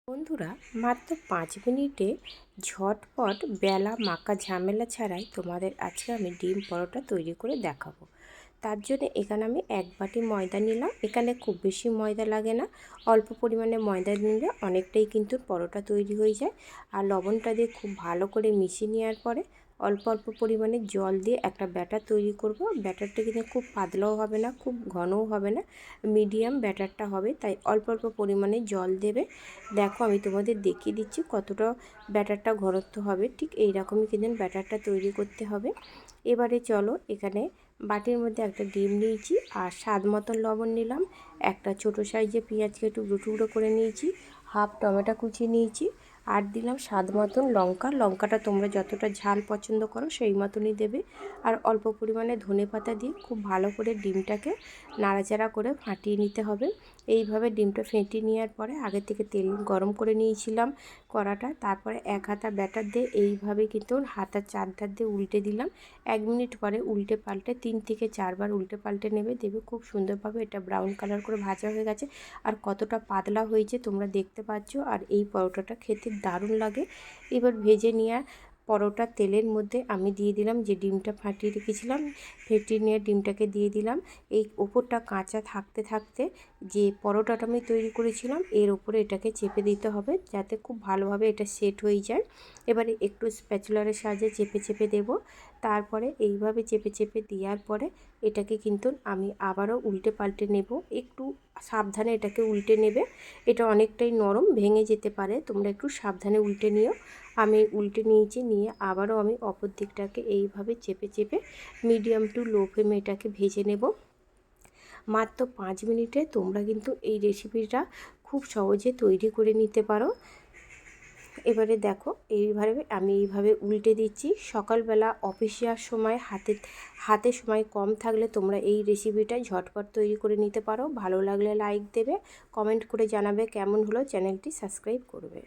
বন্ধুরা, মাত্র 5 মিনিটে ঝটপট বেলা মাখা ঝামেলা ছাড়াই তোমাদের আজকে আমি ডিম পরোটা তৈরি করে দেখাবো। তার জন্য এখানে আমি 1 বাটি ময়দা নিলাম। এখানে খুব বেশি ময়দা লাগে না, অল্প পরিমাণে ময়দা নিলে অনেকটাই কিন্তু পরোটা তৈরি হয়ে যায়। আর লবণটা দিয়ে খুব ভালো করে মিশিয়ে নেওয়ার পরে অল্প অল্প পরিমাণে জল দিয়ে একটা ব্যাটার তৈরি করব। ব্যাটারটা কিন্তু খুব পাতলাও হবে না, খুব ঘনও হবে না, মিডিয়াম ব্যাটারটা হবে। তাই অল্প অল্প পরিমাণে জল দেবে। দেখো, আমি তোমাদের দেখিয়ে দিচ্ছি কতটা ব্যাটারটা ঘনত্ব হবে। ঠিক এই রকমই কিন্তু ব্যাটারটা তৈরি করতে হবে। এবারে চলো, এখানে বাটির মধ্যে একটা ডিম নিয়েছি আর স্বাদ মতন লবণ নিলাম। একটা ছোটো সাইজে পেঁয়াজকে টুকরো টুকরো করে নিয়েছি, হাফ টমেটো কুচি নিয়েছি, আর দিলাম স্বাদ মতন লঙ্কা। লঙ্কাটা তোমরা যতটা ঝাল পছন্দ করো সেই মতনই দেবে। আর অল্প পরিমাণে ধনেপাতা দিয়ে খুব ভালো করে ডিমটাকে নাড়াচাড়া করে ফাটিয়ে নিতে হবে। এইভাবে ডিমটা ফেটিয়ে নেওয়ার পরে আগে থেকে তেল গরম করে নিয়েছিলাম কড়াটা, তারপরে এক হাতা ব্যাটার দিয়ে এইভাবে কিন্তু হাতার চারধার দিয়ে উল্টে দিলাম। 1 মিনিট পরে উল্টে পাল্টে 3 থেকে 4 বার উল্টে পাল্টে নেবে। দেখবে খুব সুন্দরভাবে এটা ব্রাউন কালার করে ভাজা হয়ে গেছে। আর কতটা পাতলা হয়েছে তোমরা দেখতে পাচ্ছ। আর এই পরোটাটা খেতে দারুণ লাগে। এবার ভেজে নেওয়া পরোটা তেলের মধ্যে আমি দিয়ে দিলাম যে ডিমটা ফাটিয়ে রেখেছিলাম, ফেটিয়ে নিয়ে ডিমটাকে দিয়ে দিলাম। এই ওপরটা কাঁচা থাকতে থাকতে যে পরোটাটা আমি তৈরি করেছিলাম এর ওপরে এটাকে চেপে দিতে হবে, যাতে খুব ভালোভাবে এটা সেট হয়ে যায়। এবারে একটু স্প্যাচুলারের সাহায্যে চেপে চেপে দেব। তারপরে এইভাবে চেপে চেপে দেওয়ার পরে এটাকে কিন্তু আমি আবারও উল্টে পাল্টে নেব। একটু সাবধানে এটাকে উল্টে নেবে, এটা অনেকটাই নরম, ভেঙে যেতে পারে, তোমরা একটু সাবধানে উল্টে নিও। আমি উল্টে নিয়েছি, নিয়ে আবারও আমি অপর দিকটাকে এইভাবে চেপে চেপে মিডিয়াম টু লো ফ্লেমে এটাকে ভেজে নেব। মাত্র 5 মিনিটে তোমরা কিন্তু এই রেসিপিটা খুব সহজে তৈরি করে নিতে পারো। এবারে দেখো, আমি এইভাবে উল্টে দিচ্ছি। সকালবেলা অফিসে যাওয়ার সময় হাতে সময় কম থাকলে তোমরা এই রেসিপিটা ঝটপট তৈরি করে নিতে পারো। ভালো লাগলে লাইক দেবে, কমেন্ট করে জানাবে কেমন হলো, চ্যানেলটি সাবস্ক্রাইব করবে।